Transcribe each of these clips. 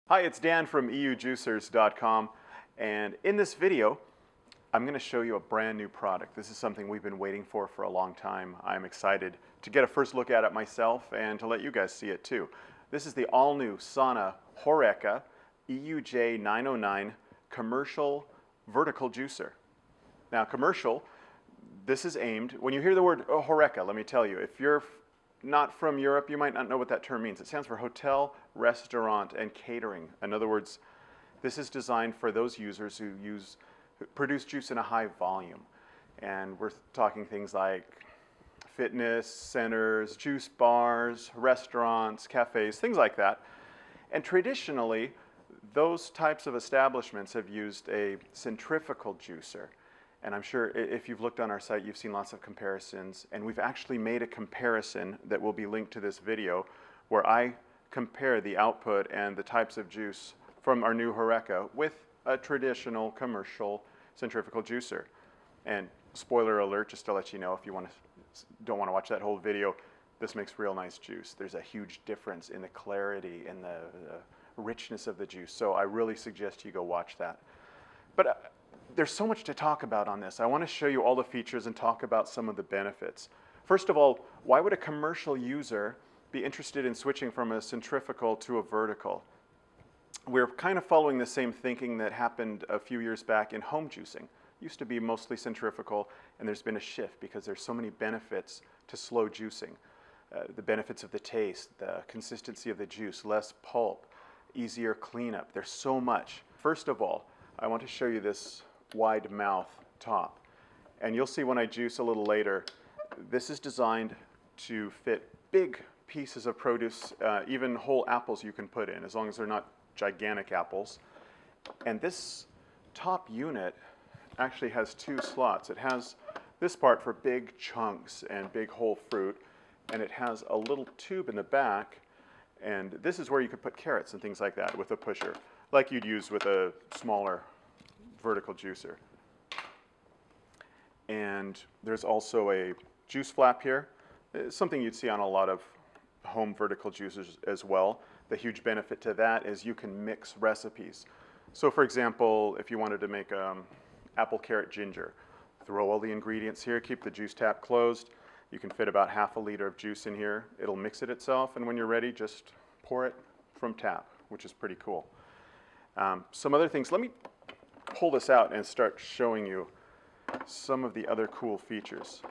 Hi, it's Dan from eujuicers.com, and in this video I'm going to show you a brand new product. This is something we've been waiting for a long time. I'm excited to get a first look at it myself and to let you guys see it too. This is the all-new Sana Horeca EUJ 909 commercial vertical juicer. Now commercial, this is aimed, when you hear the word Horeca, let me tell you, if you're not from Europe, you might not know what that term means. It stands for hotel, restaurant, and catering. In other words, this is designed for those users who produce juice in a high volume. And we're talking things like fitness centers, juice bars, restaurants, cafes, things like that. And traditionally, those types of establishments have used a centrifugal juicer. And I'm sure if you've looked on our site, you've seen lots of comparisons. And we've actually made a comparison that will be linked to this video where I compare the output and the types of juice from our new Horeca with a traditional commercial centrifugal juicer. And spoiler alert, just to let you know, if you don't want to watch that whole video, this makes real nice juice. There's a huge difference in the clarity and the richness of the juice. So I really suggest you go watch that. But there's so much to talk about on this. I want to show you all the features and talk about some of the benefits. First of all, why would a commercial user be interested in switching from a centrifugal to a vertical? We're kind of following the same thinking that happened a few years back in home juicing. It used to be mostly centrifugal, and there's been a shift because there's so many benefits to slow juicing. The benefits of the taste, the consistency of the juice, less pulp, easier cleanup. There's so much. First of all, I want to show you this wide mouth top. And you'll see when I juice a little later, this is designed to fit big pieces of produce, even whole apples you can put in, as long as they're not gigantic apples. And this top unit actually has two slots. It has this part for big chunks and big whole fruit, and it has a little tube in the back, and this is where you could put carrots and things like that with a pusher, like you'd use with a smaller vertical juicer. And there's also a juice flap here. It's something you'd see on a lot of home vertical juicers as well. The huge benefit to that is you can mix recipes. So for example, if you wanted to make apple carrot ginger, throw all the ingredients here, keep the juice tap closed. You can fit about ½ liter of juice in here. It'll mix it itself, and when you're ready, just pour it from tap, which is pretty cool. Some other things, let me pull this out and start showing you some of the other cool features.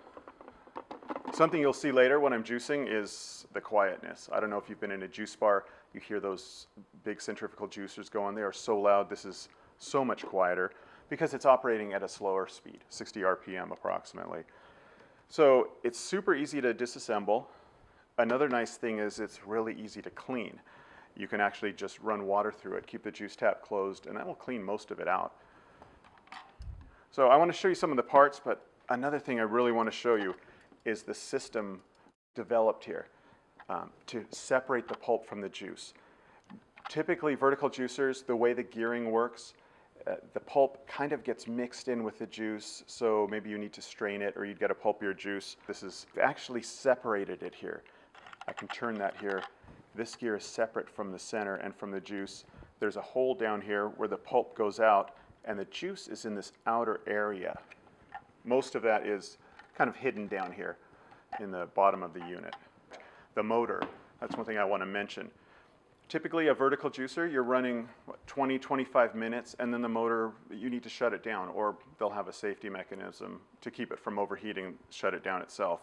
Something you'll see later when I'm juicing is the quietness. I don't know if you've been in a juice bar, you hear those big centrifugal juicers going. They are so loud. This is so much quieter because it's operating at a slower speed, 60 RPM approximately. So it's super easy to disassemble. Another nice thing is it's really easy to clean. You can actually just run water through it, keep the juice tap closed, and that will clean most of it out. So I want to show you some of the parts, but another thing I really want to show you is the system developed here to separate the pulp from the juice. Typically, vertical juicers, the way the gearing works, the pulp kind of gets mixed in with the juice, so maybe you need to strain it or you'd get a pulpier juice. This is actually separated it here. I can turn that here. This gear is separate from the center and from the juice. There's a hole down here where the pulp goes out, and the juice is in this outer area. Most of that is kind of hidden down here in the bottom of the unit. The motor, that's one thing I want to mention. Typically a vertical juicer, you're running 20, 25 minutes, and then the motor, you need to shut it down, or they'll have a safety mechanism to keep it from overheating, shut it down itself.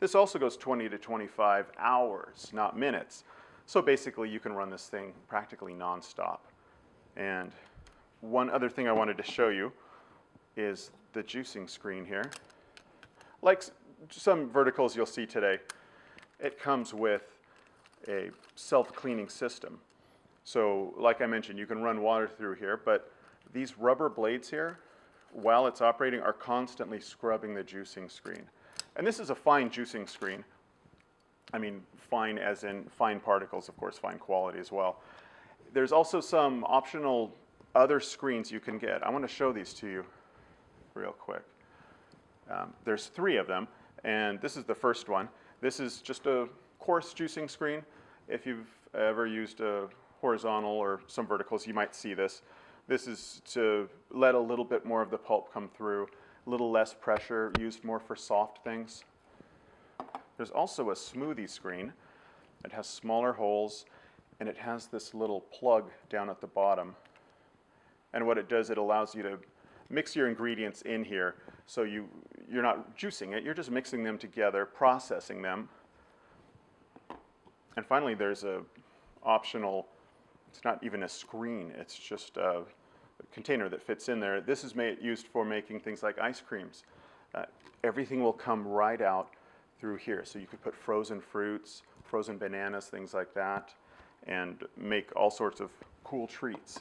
This also goes 20 to 25 hours, not minutes. So basically you can run this thing practically non-stop. And one other thing I wanted to show you is the juicing screen here. Like some verticals you'll see today, it comes with a self-cleaning system. So like I mentioned, you can run water through here, but these rubber blades here, while it's operating, are constantly scrubbing the juicing screen. And this is a fine juicing screen. I mean, fine as in fine particles, of course, fine quality as well. There's also some optional other screens you can get. I want to show these to you real quick. There's 3 of them, and this is the first one. This is just a coarse juicing screen. If you've ever used a horizontal or some verticals, you might see this. This is to let a little bit more of the pulp come through, a little less pressure, used more for soft things. There's also a smoothie screen. It has smaller holes, and it has this little plug down at the bottom. And what it does, it allows you to mix your ingredients in here, so you're not juicing it, you're just mixing them together, processing them. And finally, there's a optional, it's not even a screen, it's just a container that fits in there. This is used for making things like ice creams. Everything will come right out through here. So you could put frozen fruits, frozen bananas, things like that, and make all sorts of cool treats.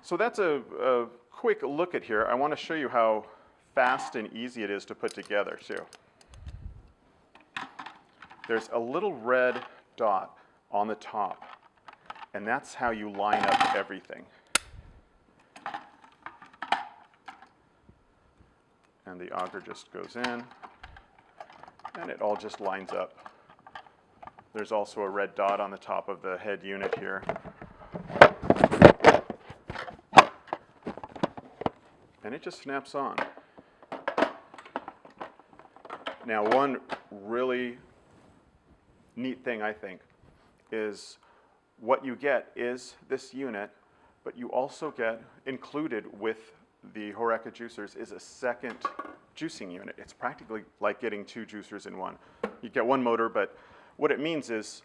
So that's a quick look at here. I want to show you how fast and easy it is to put together too. There's a little red dot on the top, and that's how you line up everything. And the auger just goes in, and it all just lines up. There's also a red dot on the top of the head unit here. And it just snaps on. Now, one really neat thing, I think, is what you get is this unit, but you also get included with the Horeca juicers is a second juicing unit. It's practically like getting two juicers in one. You get one motor, but what it means is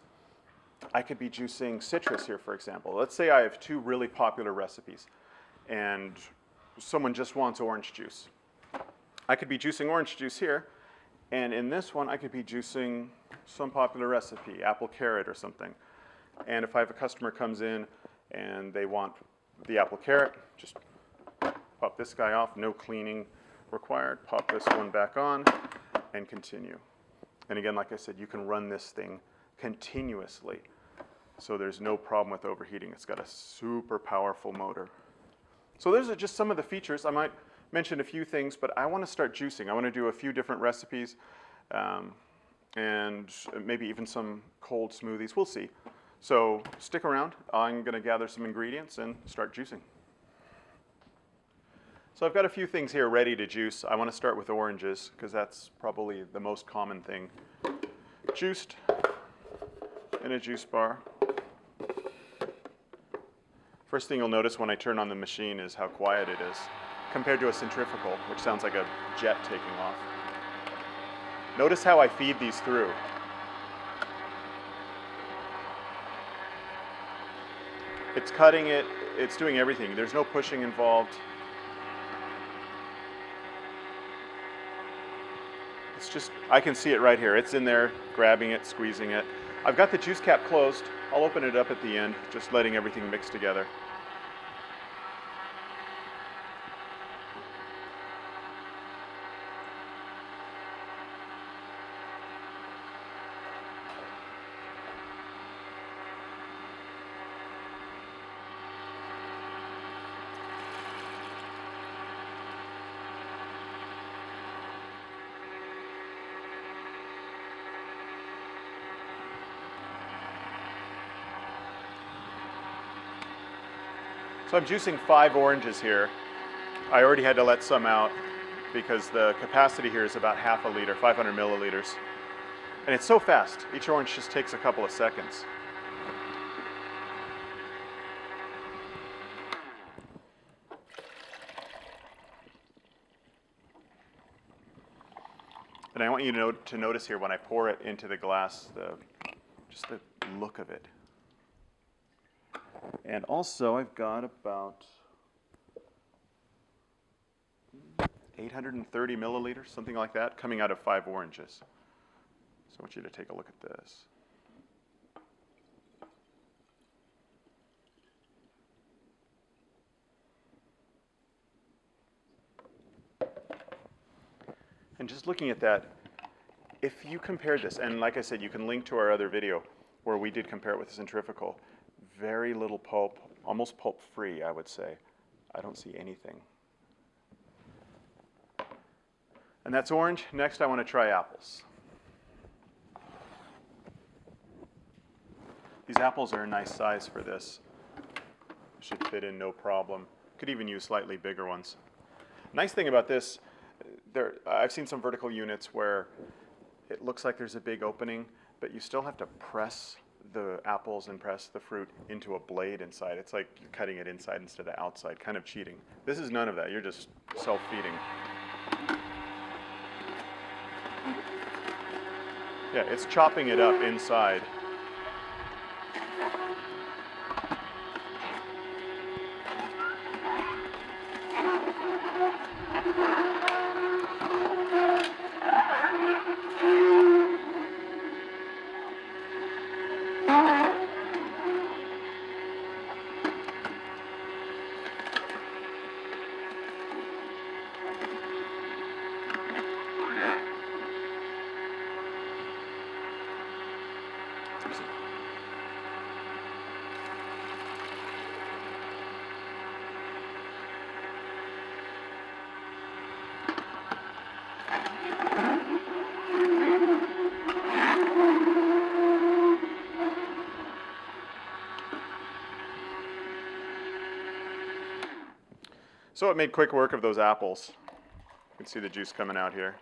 I could be juicing citrus here, for example. Let's say I have two really popular recipes, and someone just wants orange juice. I could be juicing orange juice here, and in this one I could be juicing some popular recipe, apple carrot or something. And if I have a customer comes in and they want the apple carrot, just pop this guy off, no cleaning required, pop this one back on, and continue. And again, like I said, you can run this thing continuously, so there's no problem with overheating. It's got a super powerful motor. So those are just some of the features. I might mention a few things, but I want to start juicing. I want to do a few different recipes, and maybe even some cold smoothies. We'll see. So stick around. I'm going to gather some ingredients and start juicing. So I've got a few things here ready to juice. I want to start with oranges because that's probably the most common thing. Juiced in a juice bar. First thing you'll notice when I turn on the machine is how quiet it is compared to a centrifugal, which sounds like a jet taking off. Notice how I feed these through. It's cutting it, it's doing everything. There's no pushing involved. It's just, I can see it right here. It's in there, grabbing it, squeezing it. I've got the juice cap closed. I'll open it up at the end, just letting everything mix together. So I'm juicing 5 oranges here. I already had to let some out because the capacity here is about half a liter, 500 milliliters. And it's so fast, each orange just takes a couple of seconds. And I want you to notice here when I pour it into the glass, just the look of it. And also, I've got about 830 milliliters, something like that, coming out of 5 oranges. So I want you to take a look at this. And just looking at that, if you compare this, and like I said, you can link to our other video where we did compare it with the centrifugal. Very little pulp, almost pulp-free, I would say. I don't see anything. And that's orange. Next, I want to try apples. These apples are a nice size for this. Should fit in no problem. Could even use slightly bigger ones. Nice thing about this, I've seen some vertical units where it looks like there's a big opening, but you still have to press the apples and press the fruit into a blade inside. It's like you're cutting it inside instead of outside, kind of cheating. This is none of that. You're just self-feeding. Yeah, it's chopping it up inside. So it made quick work of those apples. You can see the juice coming out here.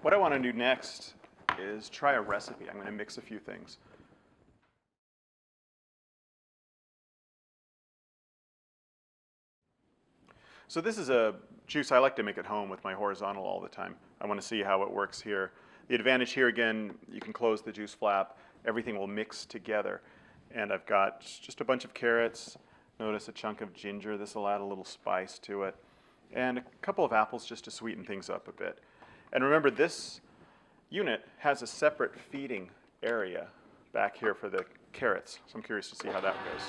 What I want to do next is try a recipe. I'm going to mix a few things. So this is a juice I like to make at home with my horizontal all the time. I want to see how it works here. The advantage here, again, you can close the juice flap. Everything will mix together. And I've got just a bunch of carrots. Notice a chunk of ginger. This will add a little spice to it. And a couple of apples just to sweeten things up a bit. And remember, this unit has a separate feeding area back here for the carrots. So I'm curious to see how that goes.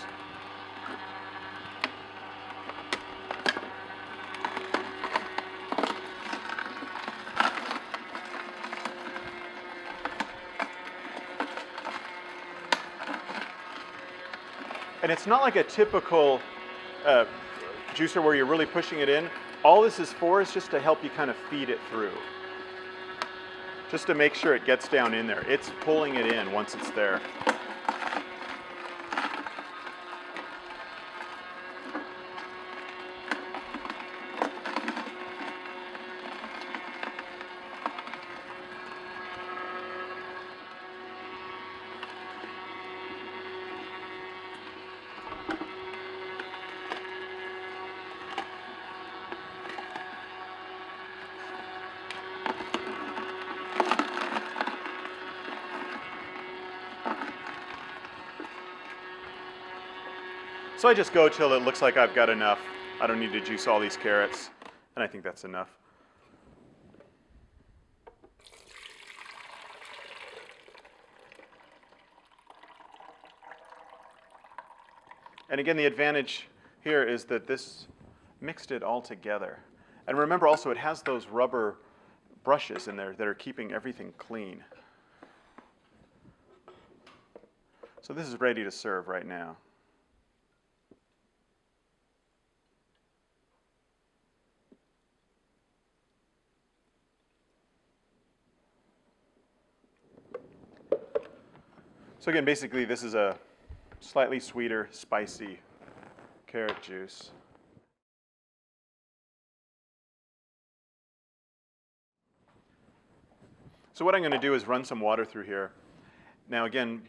And it's not like a typical juicer where you're really pushing it in. All this is for is just to help you kind of feed it through. Just to make sure it gets down in there. It's pulling it in once it's there. So I just go till it looks like I've got enough. I don't need to juice all these carrots, and I think that's enough. And again, the advantage here is that this mixed it all together. And remember also, it has those rubber brushes in there that are keeping everything clean. So this is ready to serve right now. So again, basically this is a slightly sweeter, spicy carrot juice. So what I'm going to do is run some water through here. Now again,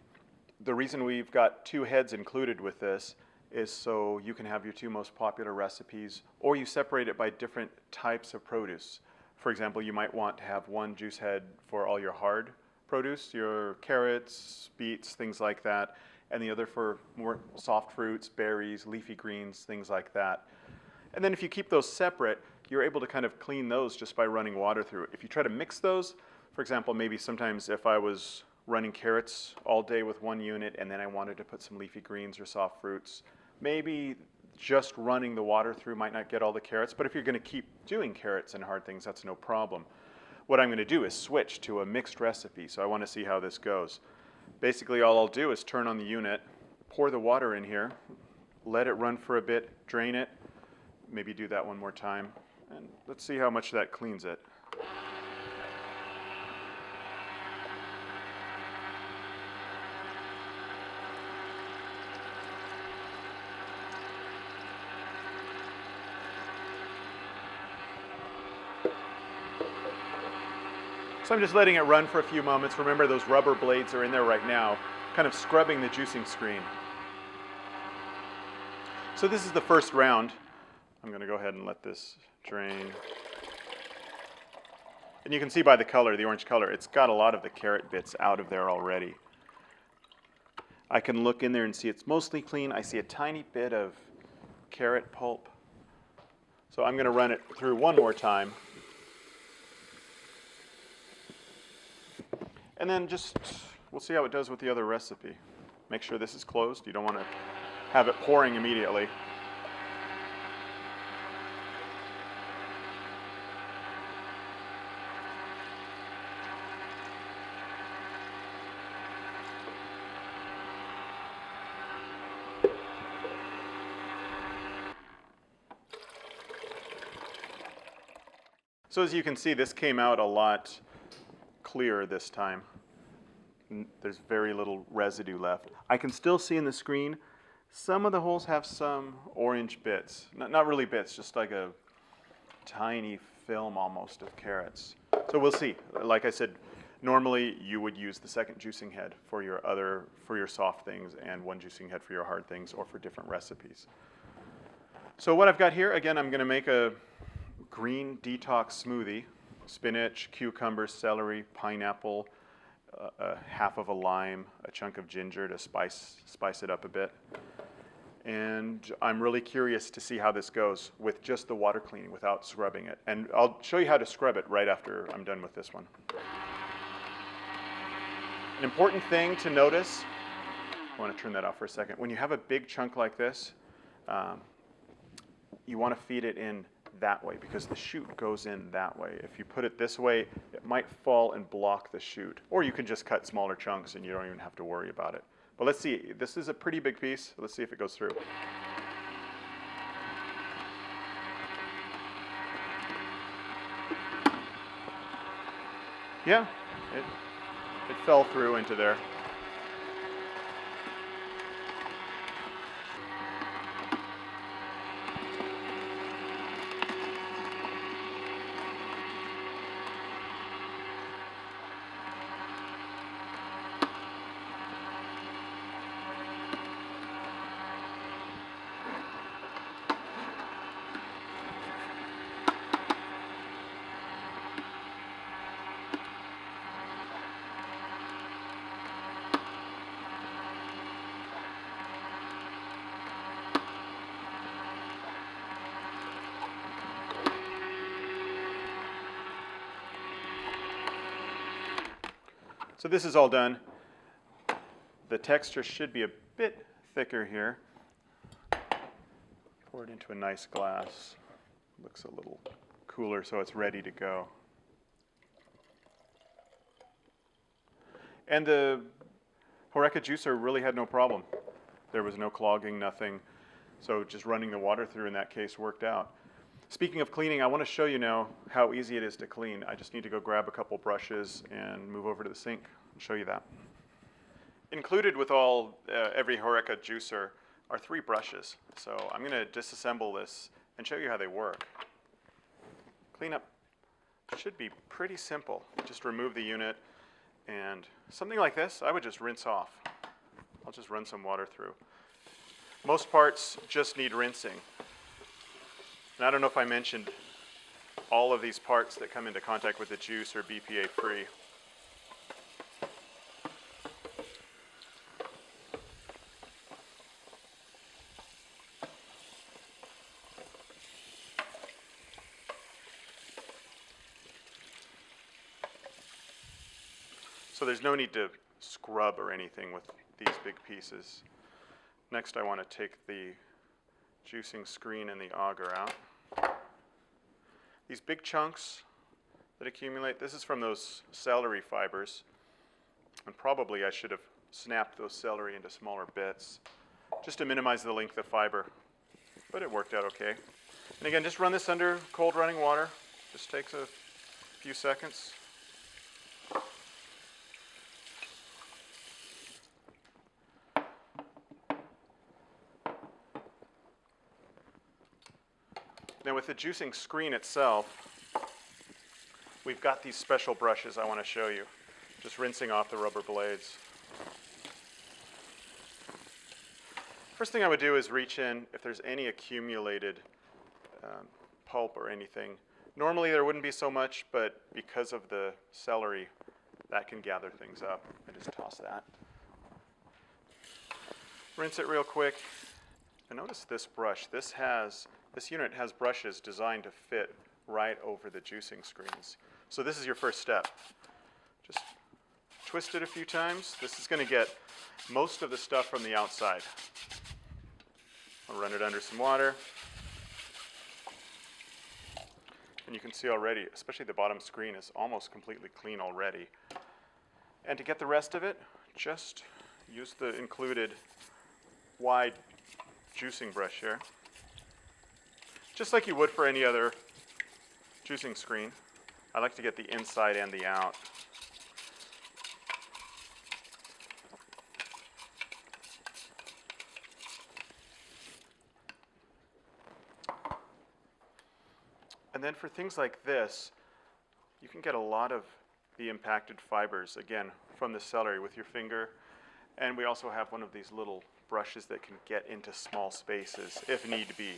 the reason we've got two heads included with this is so you can have your two most popular recipes, or you separate it by different types of produce. For example, you might want to have one juice head for all your hard produce, your carrots, beets, things like that, and the other for more soft fruits, berries, leafy greens, things like that. And then if you keep those separate, you're able to kind of clean those just by running water through it. If you try to mix those, for example, maybe sometimes if I was running carrots all day with one unit and then I wanted to put some leafy greens or soft fruits, maybe just running the water through might not get all the carrots, but if you're going to keep doing carrots and hard things, that's no problem. What I'm going to do is switch to a mixed recipe, so I want to see how this goes. Basically, all I'll do is turn on the unit, pour the water in here, let it run for a bit, drain it, maybe do that one more time, and let's see how much that cleans it. So I'm just letting it run for a few moments. Remember, those rubber blades are in there right now, kind of scrubbing the juicing screen. So this is the first round. I'm going to go ahead and let this drain. And you can see by the color, the orange color, it's got a lot of the carrot bits out of there already. I can look in there and see it's mostly clean. I see a tiny bit of carrot pulp. So I'm going to run it through one more time. And then we'll see how it does with the other recipe. Make sure this is closed. You don't want to have it pouring immediately. So as you can see, this came out a lot clearer this time. There's very little residue left. I can still see in the screen some of the holes have some orange bits. Not really bits, just like a tiny film almost of carrots. So we'll see. Like I said, normally you would use the second juicing head for your soft things and one juicing head for your hard things or for different recipes. So what I've got here, again, I'm going to make a green detox smoothie. Spinach, cucumber, celery, pineapple, half of a lime, a chunk of ginger to spice it up a bit. And I'm really curious to see how this goes with just the water cleaning without scrubbing it. And I'll show you how to scrub it right after I'm done with this one. An important thing to notice, I want to turn that off for a second. When you have a big chunk like this, you want to feed it in that way because the chute goes in that way. If you put it this way, it might fall and block the chute. Or you can just cut smaller chunks and you don't even have to worry about it. But let's see, this is a pretty big piece. Let's see if it goes through. Yeah, it fell through into there. So this is all done. The texture should be a bit thicker here. Pour it into a nice glass. Looks a little cooler, so it's ready to go. And the Horeca juicer really had no problem. There was no clogging, nothing. So just running the water through in that case worked out. Speaking of cleaning, I want to show you now how easy it is to clean. I just need to go grab a couple brushes and move over to the sink and show you that. Included with every Horeca juicer are 3 brushes. So I'm going to disassemble this and show you how they work. Cleanup should be pretty simple. Just remove the unit and something like this, I would just rinse off. I'll just run some water through. Most parts just need rinsing. And I don't know if I mentioned, all of these parts that come into contact with the juice are BPA free. So there's no need to scrub or anything with these big pieces. Next, I want to take the juicing screen and the auger out. These big chunks that accumulate, this is from those celery fibers. And probably I should have snapped those celery into smaller bits just to minimize the length of fiber. But it worked out okay. And again, just run this under cold running water. Just takes a few seconds. Now with the juicing screen itself, we've got these special brushes I want to show you. Just rinsing off the rubber blades. First thing I would do is reach in if there's any accumulated pulp or anything. Normally there wouldn't be so much, but because of the celery, that can gather things up. I just toss that. Rinse it real quick. And notice this brush. This unit has brushes designed to fit right over the juicing screens. So this is your first step. Just twist it a few times. This is going to get most of the stuff from the outside. I'll run it under some water. And you can see already, especially the bottom screen is almost completely clean already. And to get the rest of it, just use the included wide juicing brush here. Just like you would for any other juicing screen. I like to get the inside and the out. And then for things like this, you can get a lot of the impacted fibers, again, from the celery with your finger. And we also have one of these little brushes that can get into small spaces if need be.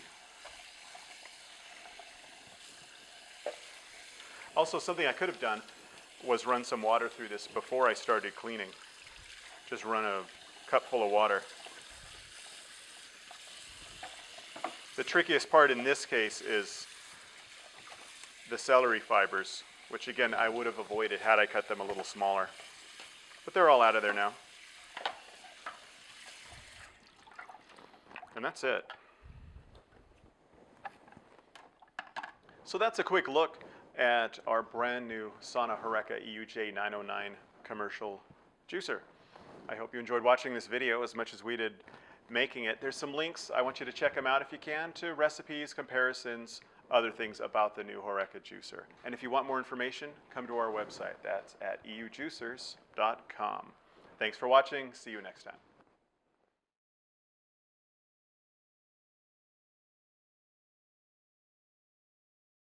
Also, something I could have done was run some water through this before I started cleaning. Just run a cup full of water. The trickiest part in this case is the celery fibers, which again I would have avoided had I cut them a little smaller. But they're all out of there now. And that's it. So that's a quick look at our brand new Sana Horeca EUJ 909 commercial juicer. I hope you enjoyed watching this video as much as we did making it. There's some links, I want you to check them out if you can, to recipes, comparisons, other things about the new Horeca juicer. And if you want more information, come to our website. That's at eujuicers.com. Thanks for watching. See you next time.